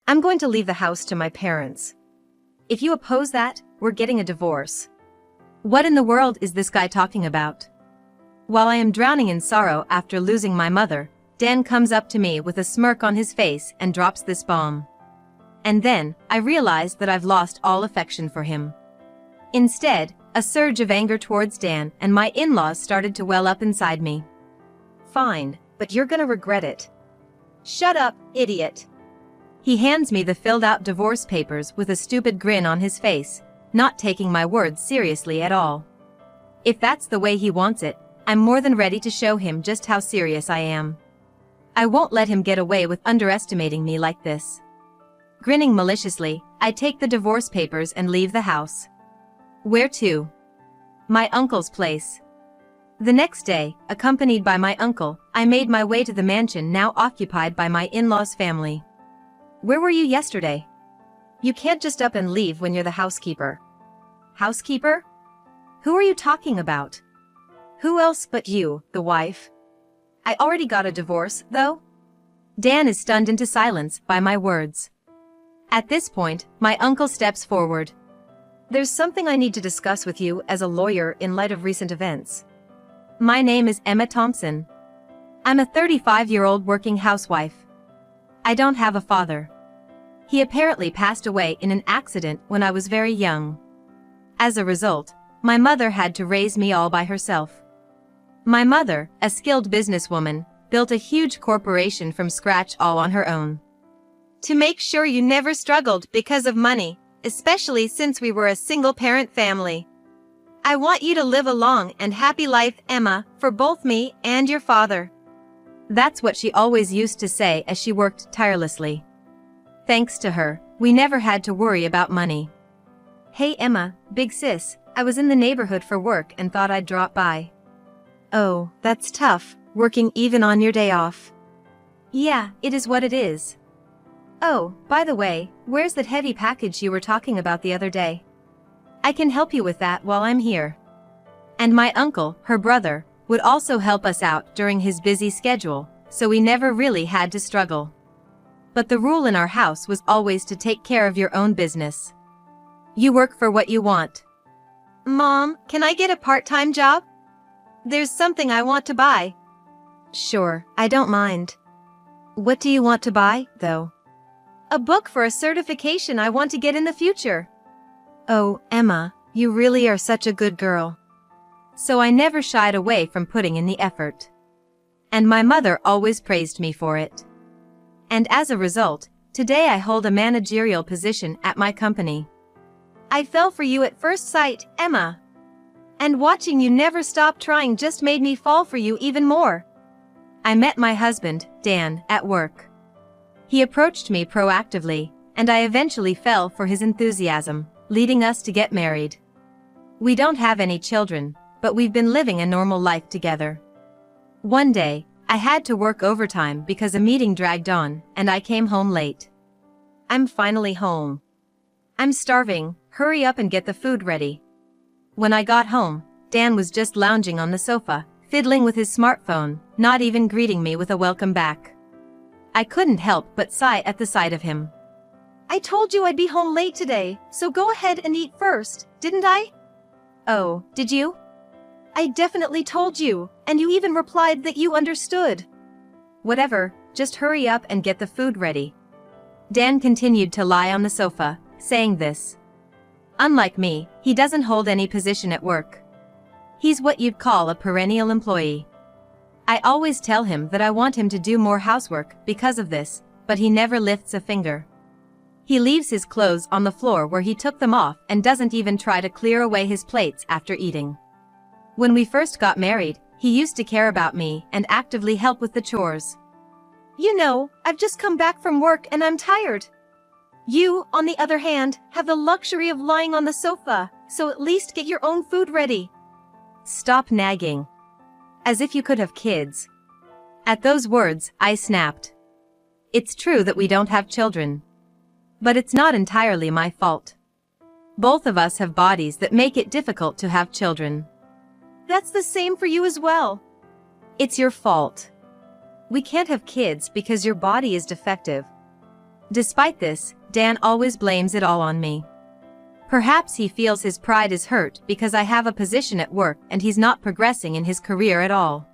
I'm going to leave the house to my parents. If you oppose that, we're getting a divorce. What in the world is this guy talking about? While I am drowning in sorrow after losing my mother, Dan comes up to me with a smirk on his face and drops this bomb. And then, I realize that I've lost all affection for him. Instead, a surge of anger towards Dan and my in-laws started to well up inside me. Fine, but you're gonna regret it. Shut up, idiot. He hands me the filled-out divorce papers with a stupid grin on his face, not taking my words seriously at all. If that's the way he wants it, I'm more than ready to show him just how serious I am. I won't let him get away with underestimating me like this. Grinning maliciously, I take the divorce papers and leave the house. Where to? My uncle's place. The next day, accompanied by my uncle, I made my way to the mansion now occupied by my in-laws' family. Where were you yesterday? You can't just up and leave when you're the housekeeper. Housekeeper? Who are you talking about? Who else but you, the wife? I already got a divorce, though. Dan is stunned into silence by my words. At this point, my uncle steps forward. There's something I need to discuss with you as a lawyer in light of recent events. My name is Emma Thompson. I'm a 35-year-old working housewife. I don't have a father. He apparently passed away in an accident when I was very young. As a result, my mother had to raise me all by herself. My mother, a skilled businesswoman, built a huge corporation from scratch all on her own. To make sure you never struggled because of money, especially since we were a single-parent family. I want you to live a long and happy life, Emma, for both me and your father. That's what she always used to say as she worked tirelessly. Thanks to her, we never had to worry about money. Hey Emma, big sis, I was in the neighborhood for work and thought I'd drop by. Oh, that's tough, working even on your day off. Yeah, it is what it is. Oh, by the way, where's that heavy package you were talking about the other day? I can help you with that while I'm here. And my uncle, her brother, would also help us out during his busy schedule, so we never really had to struggle. But the rule in our house was always to take care of your own business. You work for what you want. Mom, can I get a part-time job? There's something I want to buy. Sure, I don't mind. What do you want to buy, though? A book for a certification I want to get in the future. Oh, Emma, you really are such a good girl. So I never shied away from putting in the effort. And my mother always praised me for it. And as a result, today I hold a managerial position at my company. I fell for you at first sight, Emma. And watching you never stop trying just made me fall for you even more. I met my husband, Dan, at work. He approached me proactively, and I eventually fell for his enthusiasm, leading us to get married. We don't have any children, but we've been living a normal life together. One day, I had to work overtime because a meeting dragged on, and I came home late. I'm finally home. I'm starving, hurry up and get the food ready. When I got home, Dan was just lounging on the sofa, fiddling with his smartphone, not even greeting me with a welcome back. I couldn't help but sigh at the sight of him. I told you I'd be home late today, so go ahead and eat first, didn't I? Oh, did you? I definitely told you, and you even replied that you understood. Whatever, just hurry up and get the food ready. Dan continued to lie on the sofa, saying this. Unlike me, he doesn't hold any position at work. He's what you'd call a perennial employee. I always tell him that I want him to do more housework because of this, but he never lifts a finger. He leaves his clothes on the floor where he took them off and doesn't even try to clear away his plates after eating. When we first got married, he used to care about me and actively help with the chores. You know, I've just come back from work and I'm tired. You, on the other hand, have the luxury of lying on the sofa, so at least get your own food ready. Stop nagging. As if you could have kids. At those words, I snapped. It's true that we don't have children. But it's not entirely my fault. Both of us have bodies that make it difficult to have children. That's the same for you as well. It's your fault. We can't have kids because your body is defective. Despite this, Dan always blames it all on me. Perhaps he feels his pride is hurt because I have a position at work and he's not progressing in his career at all.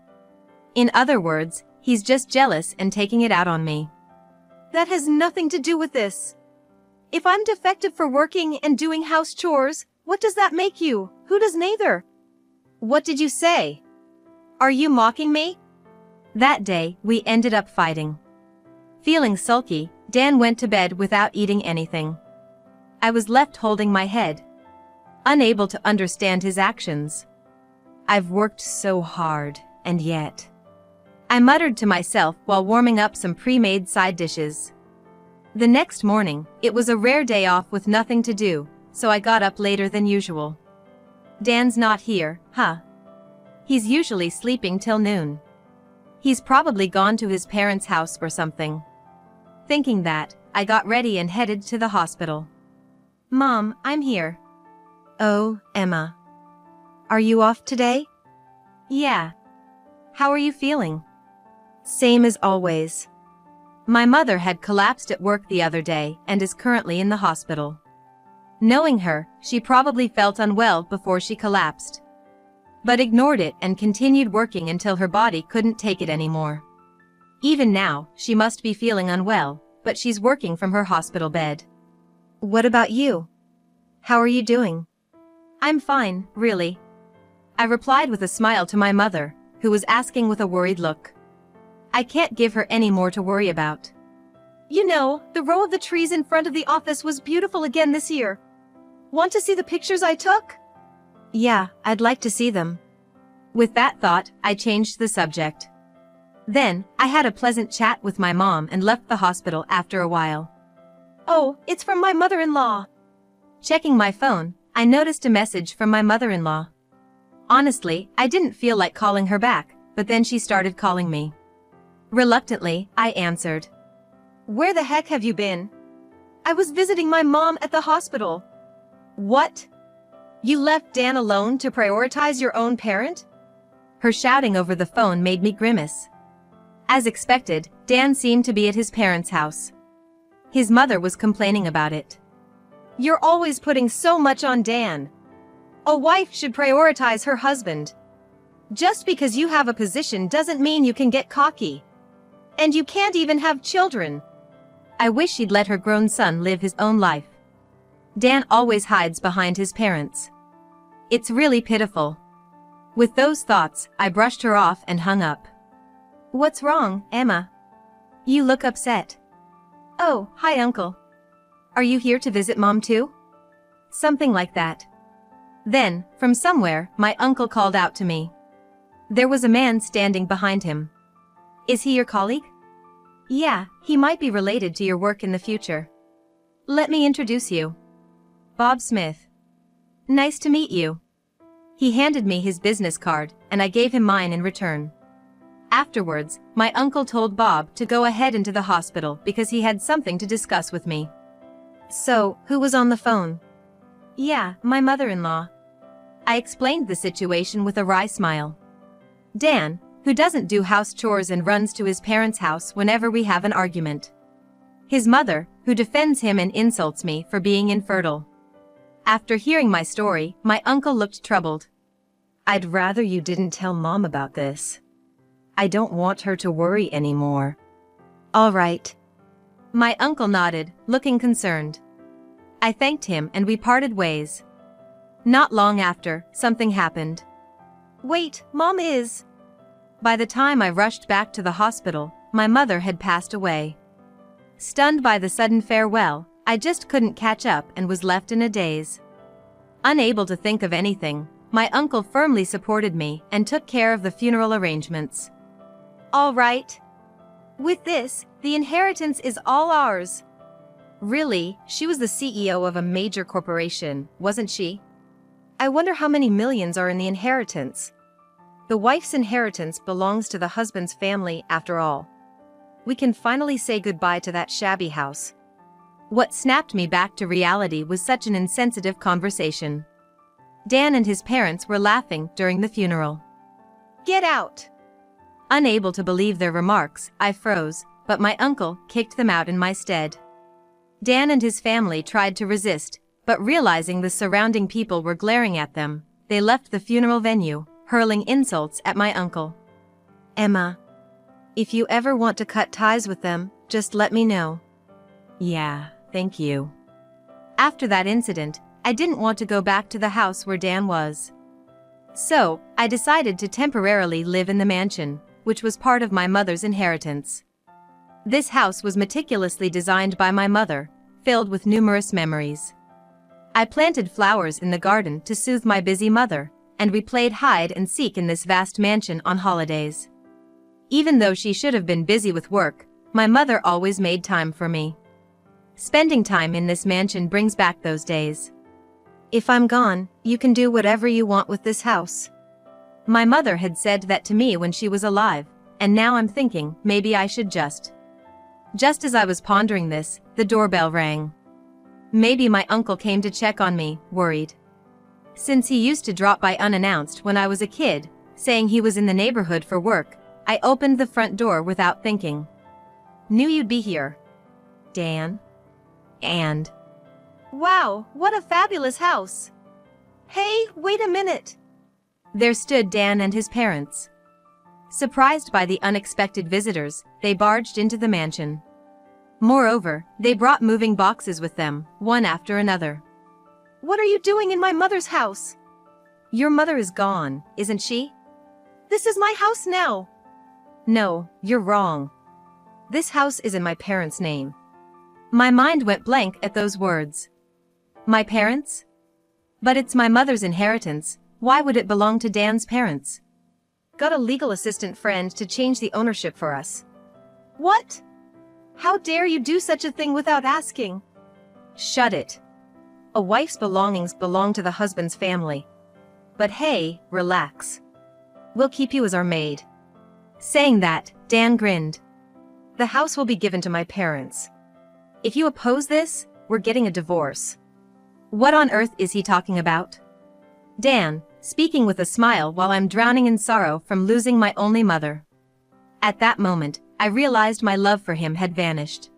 In other words, he's just jealous and taking it out on me. That has nothing to do with this. If I'm defective for working and doing house chores, what does that make you? Who does neither? What did you say? Are you mocking me? That day, we ended up fighting. Feeling sulky, Dan went to bed without eating anything. I was left holding my head, unable to understand his actions. I've worked so hard, and yet. I muttered to myself while warming up some pre-made side dishes. The next morning, it was a rare day off with nothing to do, so I got up later than usual. Dan's not here, huh? He's usually sleeping till noon. He's probably gone to his parents' house or something. Thinking that, I got ready and headed to the hospital. Mom, I'm here. Oh, Emma. Are you off today? Yeah. How are you feeling? Same as always. My mother had collapsed at work the other day and is currently in the hospital. Knowing her, she probably felt unwell before she collapsed, but ignored it and continued working until her body couldn't take it anymore. Even now, she must be feeling unwell, but she's working from her hospital bed. What about you? How are you doing? I'm fine, really. I replied with a smile to my mother, who was asking with a worried look. I can't give her any more to worry about. You know, the row of the trees in front of the office was beautiful again this year. Want to see the pictures I took? Yeah, I'd like to see them. With that thought, I changed the subject. Then, I had a pleasant chat with my mom and left the hospital after a while. Oh, it's from my mother-in-law. Checking my phone, I noticed a message from my mother-in-law. Honestly, I didn't feel like calling her back, but then she started calling me. Reluctantly, I answered. Where the heck have you been? I was visiting my mom at the hospital. What? You left Dan alone to prioritize your own parent? Her shouting over the phone made me grimace. As expected, Dan seemed to be at his parents' house. His mother was complaining about it. You're always putting so much on Dan. A wife should prioritize her husband. Just because you have a position doesn't mean you can get cocky. And you can't even have children. I wish she'd let her grown son live his own life. Dan always hides behind his parents. It's really pitiful. With those thoughts, I brushed her off and hung up. What's wrong, Emma? You look upset. Oh, hi, Uncle. Are you here to visit Mom too? Something like that. Then, from somewhere, my uncle called out to me. There was a man standing behind him. Is he your colleague? Yeah, he might be related to your work in the future. Let me introduce you. Bob Smith. Nice to meet you. He handed me his business card, and I gave him mine in return. Afterwards, my uncle told Bob to go ahead into the hospital because he had something to discuss with me. So, who was on the phone? Yeah, my mother-in-law. I explained the situation with a wry smile. Dan, who doesn't do house chores and runs to his parents' house whenever we have an argument. His mother, who defends him and insults me for being infertile. After hearing my story, my uncle looked troubled. I'd rather you didn't tell Mom about this. I don't want her to worry anymore. All right. My uncle nodded, looking concerned. I thanked him and we parted ways. Not long after, something happened. Wait, Mom is... By the time I rushed back to the hospital, my mother had passed away. Stunned by the sudden farewell, I just couldn't catch up and was left in a daze. Unable to think of anything, my uncle firmly supported me and took care of the funeral arrangements. All right. With this, the inheritance is all ours. Really, she was the CEO of a major corporation, wasn't she? I wonder how many millions are in the inheritance. The wife's inheritance belongs to the husband's family after all. We can finally say goodbye to that shabby house. What snapped me back to reality was such an insensitive conversation. Dan and his parents were laughing during the funeral. Get out! Unable to believe their remarks, I froze, but my uncle kicked them out in my stead. Dan and his family tried to resist, but realizing the surrounding people were glaring at them, they left the funeral venue, hurling insults at my uncle. Emma, if you ever want to cut ties with them, just let me know. Yeah, thank you. After that incident, I didn't want to go back to the house where Dan was. So, I decided to temporarily live in the mansion, which was part of my mother's inheritance. This house was meticulously designed by my mother, filled with numerous memories. I planted flowers in the garden to soothe my busy mother, and we played hide and seek in this vast mansion on holidays. Even though she should have been busy with work, my mother always made time for me. Spending time in this mansion brings back those days. If I'm gone, you can do whatever you want with this house. My mother had said that to me when she was alive, and now I'm thinking maybe I should just. Just as I was pondering this, the doorbell rang. Maybe my uncle came to check on me, worried. Since he used to drop by unannounced when I was a kid, saying he was in the neighborhood for work, I opened the front door without thinking. Knew you'd be here, Dan. And. Wow, what a fabulous house! Hey, wait a minute! There stood Dan and his parents. Surprised by the unexpected visitors, they barged into the mansion. Moreover, they brought moving boxes with them, one after another. What are you doing in my mother's house? Your mother is gone, isn't she? This is my house now. No, you're wrong. This house is in my parents' name. My mind went blank at those words. My parents? But it's my mother's inheritance, why would it belong to Dan's parents? Got a legal assistant friend to change the ownership for us. What? How dare you do such a thing without asking? Shut it. A wife's belongings belong to the husband's family. But hey, relax. We'll keep you as our maid. Saying that, Dan grinned. The house will be given to my parents. If you oppose this, we're getting a divorce. What on earth is he talking about? Dan, speaking with a smile while I'm drowning in sorrow from losing my only mother. At that moment, I realized my love for him had vanished.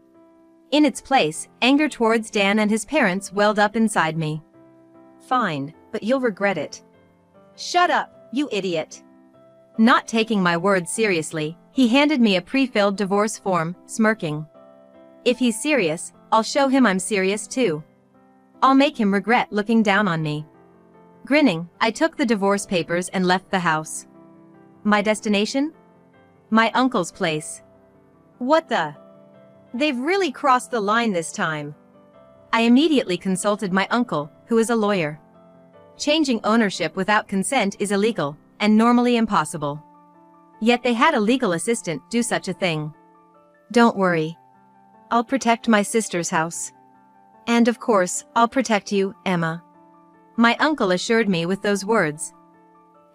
In its place, anger towards Dan and his parents welled up inside me. Fine, but you'll regret it. Shut up, you idiot. Not taking my words seriously, he handed me a pre-filled divorce form, smirking. If he's serious, I'll show him I'm serious too. I'll make him regret looking down on me. Grinning, I took the divorce papers and left the house. My destination? My uncle's place. What the? They've really crossed the line this time. I immediately consulted my uncle, who is a lawyer. Changing ownership without consent is illegal, and normally impossible. Yet they had a legal assistant do such a thing. Don't worry. I'll protect my sister's house. And of course, I'll protect you, Emma. My uncle assured me with those words.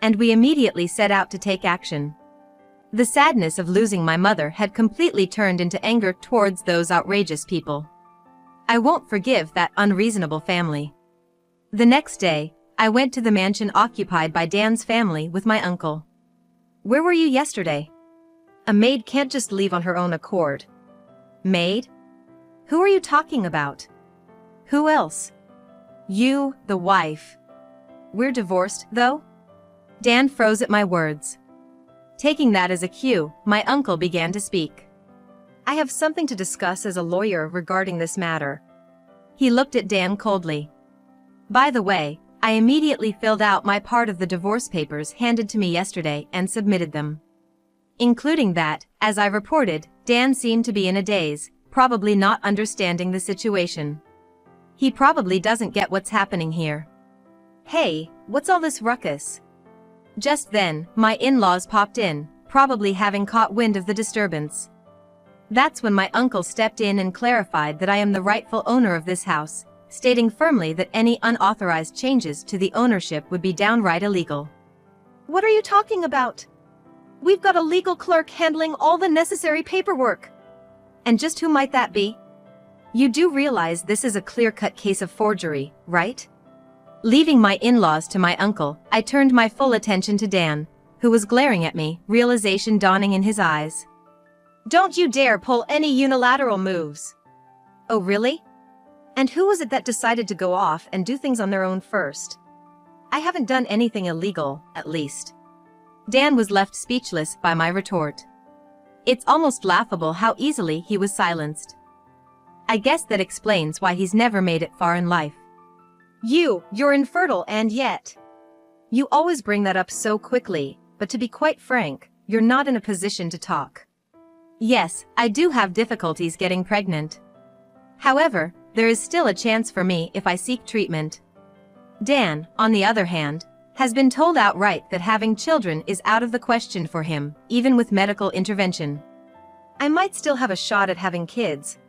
And we immediately set out to take action. The sadness of losing my mother had completely turned into anger towards those outrageous people. I won't forgive that unreasonable family. The next day, I went to the mansion occupied by Dan's family with my uncle. Where were you yesterday? A maid can't just leave on her own accord. Maid? Who are you talking about? Who else? You, the wife. We're divorced, though? Dan froze at my words. Taking that as a cue, my uncle began to speak. I have something to discuss as a lawyer regarding this matter. He looked at Dan coldly. By the way, I immediately filled out my part of the divorce papers handed to me yesterday and submitted them. Including that, as I reported, Dan seemed to be in a daze, probably not understanding the situation. He probably doesn't get what's happening here. Hey, what's all this ruckus? Just then, my in-laws popped in, probably having caught wind of the disturbance. That's when my uncle stepped in and clarified that I am the rightful owner of this house, stating firmly that any unauthorized changes to the ownership would be downright illegal. What are you talking about? We've got a legal clerk handling all the necessary paperwork. And just who might that be? You do realize this is a clear-cut case of forgery, right? Leaving my in-laws to my uncle, I turned my full attention to Dan, who was glaring at me, realization dawning in his eyes. Don't you dare pull any unilateral moves. Oh really? And who was it that decided to go off and do things on their own first? I haven't done anything illegal, at least. Dan was left speechless by my retort. It's almost laughable how easily he was silenced. I guess that explains why he's never made it far in life. You're infertile, and yet. You always bring that up so quickly, but to be quite frank, you're not in a position to talk. Yes, I do have difficulties getting pregnant. However, there is still a chance for me if I seek treatment. Dan, on the other hand, has been told outright that having children is out of the question for him, even with medical intervention. I might still have a shot at having kids.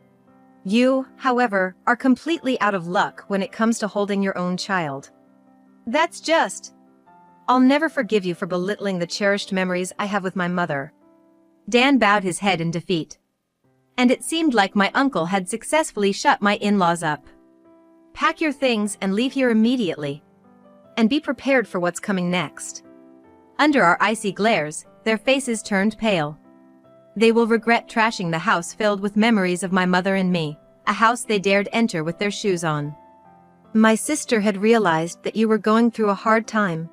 You, however, are completely out of luck when it comes to holding your own child. That's just. I'll never forgive you for belittling the cherished memories I have with my mother. Dan bowed his head in defeat. And it seemed like my uncle had successfully shut my in-laws up. Pack your things and leave here immediately. And be prepared for what's coming next. Under our icy glares, their faces turned pale. They will regret trashing the house filled with memories of my mother and me, a house they dared enter with their shoes on. My sister had realized that you were going through a hard time.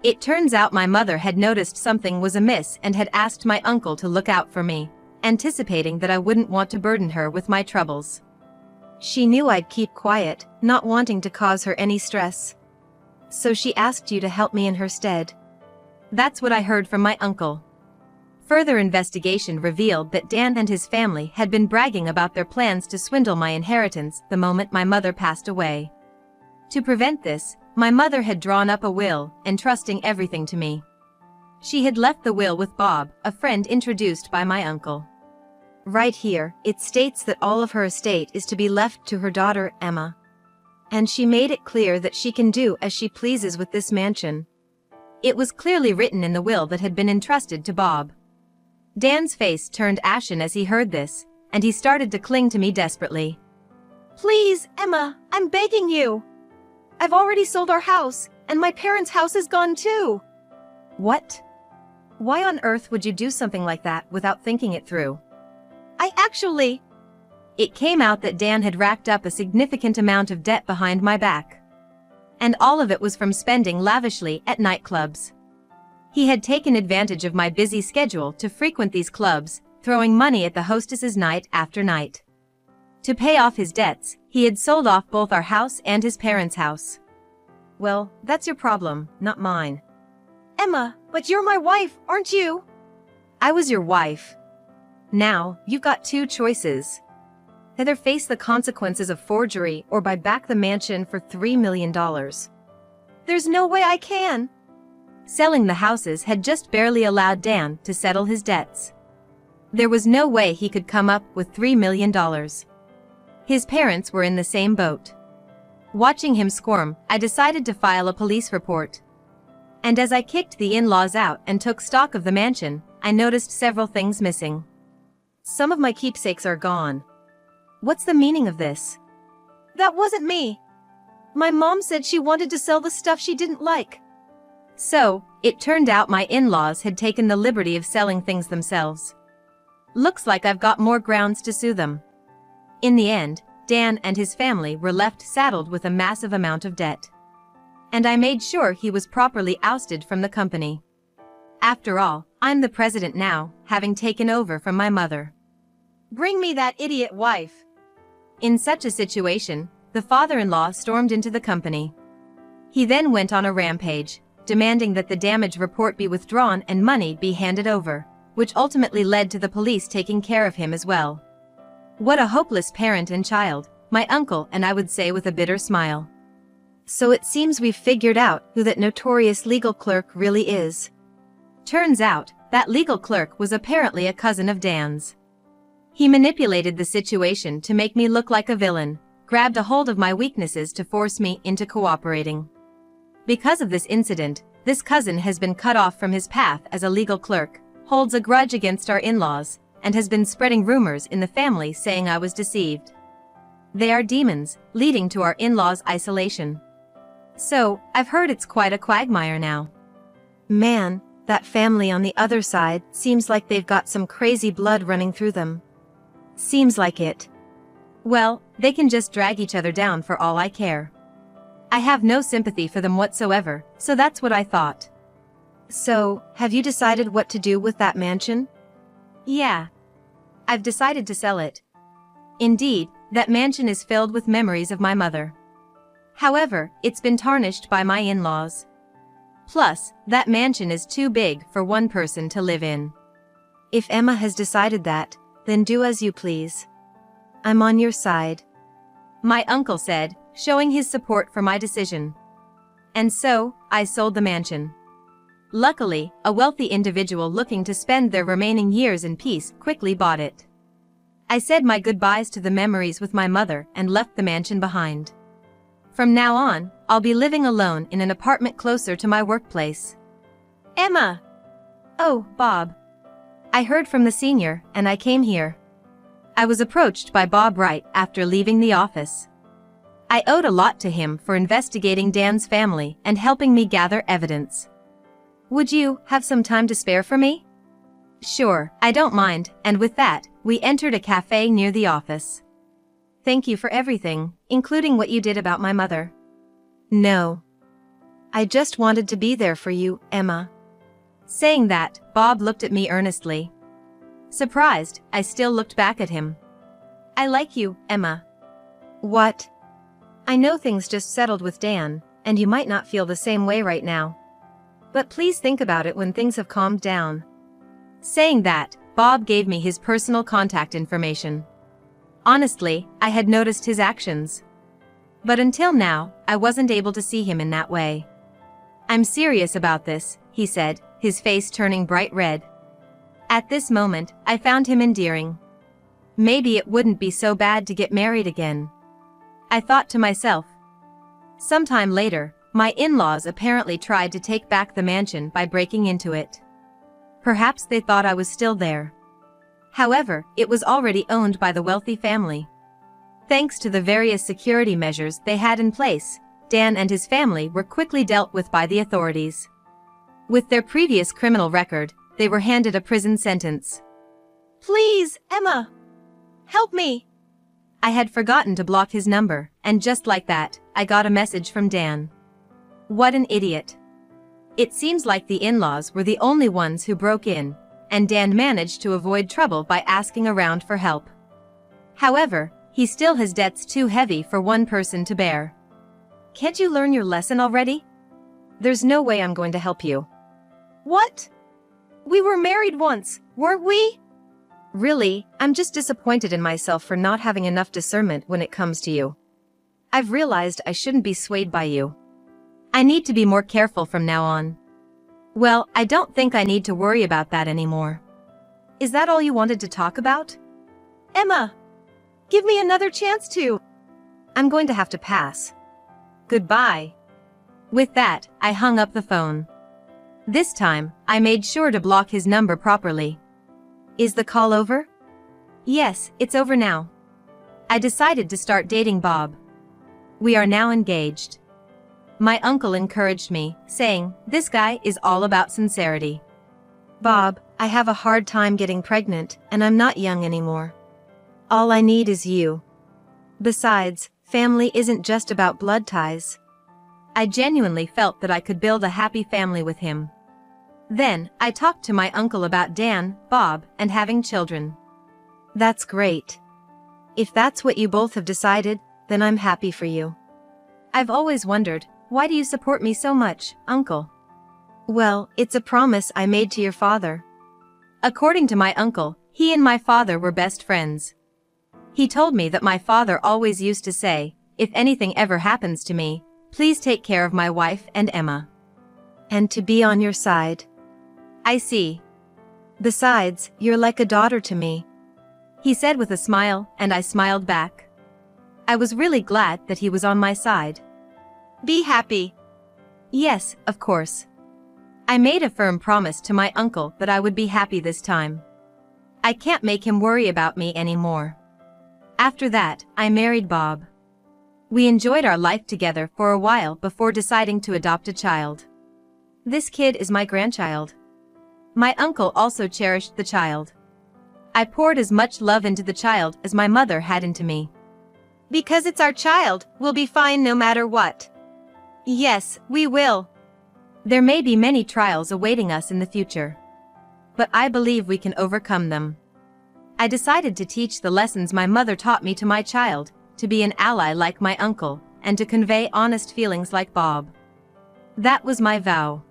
It turns out my mother had noticed something was amiss and had asked my uncle to look out for me, anticipating that I wouldn't want to burden her with my troubles. She knew I'd keep quiet, not wanting to cause her any stress. So she asked you to help me in her stead. That's what I heard from my uncle. Further investigation revealed that Dan and his family had been bragging about their plans to swindle my inheritance the moment my mother passed away. To prevent this, my mother had drawn up a will, entrusting everything to me. She had left the will with Bob, a friend introduced by my uncle. Right here, it states that all of her estate is to be left to her daughter, Emma. And she made it clear that she can do as she pleases with this mansion. It was clearly written in the will that had been entrusted to Bob. Dan's face turned ashen as he heard this, and he started to cling to me desperately. Please, Emma, I'm begging you. I've already sold our house, and my parents' house is gone too. What? Why on earth would you do something like that without thinking it through? It came out that Dan had racked up a significant amount of debt behind my back. And all of it was from spending lavishly at nightclubs. He had taken advantage of my busy schedule to frequent these clubs, throwing money at the hostesses night after night. To pay off his debts, he had sold off both our house and his parents' house. Well, that's your problem, not mine. Emma, but you're my wife, aren't you? I was your wife. Now, you've got two choices. Either face the consequences of forgery or buy back the mansion for $3 million. There's no way I can. Selling the houses had just barely allowed Dan to settle his debts. There was no way he could come up with $3 million. His parents were in the same boat. Watching him squirm, I decided to file a police report. And as I kicked the in-laws out and took stock of the mansion, I noticed several things missing. Some of my keepsakes are gone. What's the meaning of this? That wasn't me. My mom said she wanted to sell the stuff she didn't like. So, it turned out my in-laws had taken the liberty of selling things themselves. Looks like I've got more grounds to sue them. In the end, Dan and his family were left saddled with a massive amount of debt. And I made sure he was properly ousted from the company. After all, I'm the president now, having taken over from my mother. Bring me that idiot wife. In such a situation, the father-in-law stormed into the company. He then went on a rampage, demanding that the damage report be withdrawn and money be handed over, which ultimately led to the police taking care of him as well. What a hopeless parent and child, my uncle and I would say with a bitter smile. So it seems we've figured out who that notorious legal clerk really is. Turns out, that legal clerk was apparently a cousin of Dan's. He manipulated the situation to make me look like a villain, grabbed a hold of my weaknesses to force me into cooperating. Because of this incident, this cousin has been cut off from his path as a legal clerk, holds a grudge against our in-laws, and has been spreading rumors in the family saying I was deceived. They are demons, leading to our in-laws' isolation. So, I've heard it's quite a quagmire now. Man, that family on the other side seems like they've got some crazy blood running through them. Seems like it. Well, They can just drag each other down for all I care. I have no sympathy for them whatsoever, so that's what I thought. So, have you decided what to do with that mansion? Yeah. I've decided to sell it. Indeed, that mansion is filled with memories of my mother. However, it's been tarnished by my in-laws. Plus, that mansion is too big for one person to live in. If Emma has decided that, then do as you please. I'm on your side, my uncle said, showing his support for my decision. And so, I sold the mansion. Luckily, a wealthy individual looking to spend their remaining years in peace quickly bought it. I said my goodbyes to the memories with my mother and left the mansion behind. From now on, I'll be living alone in an apartment closer to my workplace. Emma! Oh, Bob. I heard from the senior, and I came here. I was approached by Bob right after leaving the office. I owed a lot to him for investigating Dan's family and helping me gather evidence. Would you have some time to spare for me? Sure, I don't mind, and with that, we entered a cafe near the office. Thank you for everything, including what you did about my mother. No. I just wanted to be there for you, Emma. Saying that, Bob looked at me earnestly. Surprised, I still looked back at him. I like you, Emma. What? I know things just settled with Dan, and you might not feel the same way right now. But please think about it when things have calmed down. Saying that, Bob gave me his personal contact information. Honestly, I had noticed his actions. But until now, I wasn't able to see him in that way. I'm serious about this, he said, his face turning bright red. At this moment, I found him endearing. Maybe it wouldn't be so bad to get married again. I thought to myself. Sometime later, my in-laws apparently tried to take back the mansion by breaking into it. Perhaps they thought I was still there. However, it was already owned by the wealthy family. Thanks to the various security measures they had in place, Dan and his family were quickly dealt with by the authorities. With their previous criminal record, they were handed a prison sentence. Please, Emma! Help me! I had forgotten to block his number, and just like that, I got a message from Dan. What an idiot. It seems like the in-laws were the only ones who broke in, and Dan managed to avoid trouble by asking around for help. However, he still has debts too heavy for one person to bear. Can't you learn your lesson already? There's no way I'm going to help you. What? We were married once, weren't we? Really, I'm just disappointed in myself for not having enough discernment when it comes to you. I've realized I shouldn't be swayed by you. I need to be more careful from now on. Well, I don't think I need to worry about that anymore. Is that all you wanted to talk about? Emma! Give me another chance to. I'm going to have to pass. Goodbye. With that, I hung up the phone. This time, I made sure to block his number properly. Is the call over? Yes, it's over now. I decided to start dating Bob. We are now engaged. My uncle encouraged me, saying, "This guy is all about sincerity." Bob, I have a hard time getting pregnant, and I'm not young anymore. All I need is you. Besides, family isn't just about blood ties. I genuinely felt that I could build a happy family with him. Then, I talked to my uncle about Dan, Bob, and having children. That's great. If that's what you both have decided, then I'm happy for you. I've always wondered, why do you support me so much, Uncle? Well, it's a promise I made to your father. According to my uncle, he and my father were best friends. He told me that my father always used to say, "If anything ever happens to me, please take care of my wife and Emma." And to be on your side. I see. Besides, you're like a daughter to me, he said with a smile, and I smiled back. I was really glad that he was on my side. Be happy. Yes, of course. I made a firm promise to my uncle that I would be happy this time. I can't make him worry about me anymore. After that, I married Bob. We enjoyed our life together for a while before deciding to adopt a child. This kid is my grandchild. My uncle also cherished the child. I poured as much love into the child as my mother had into me. Because it's our child, we'll be fine no matter what. Yes, we will. There may be many trials awaiting us in the future, but I believe we can overcome them. I decided to teach the lessons my mother taught me to my child, to be an ally like my uncle, and to convey honest feelings like Bob. That was my vow.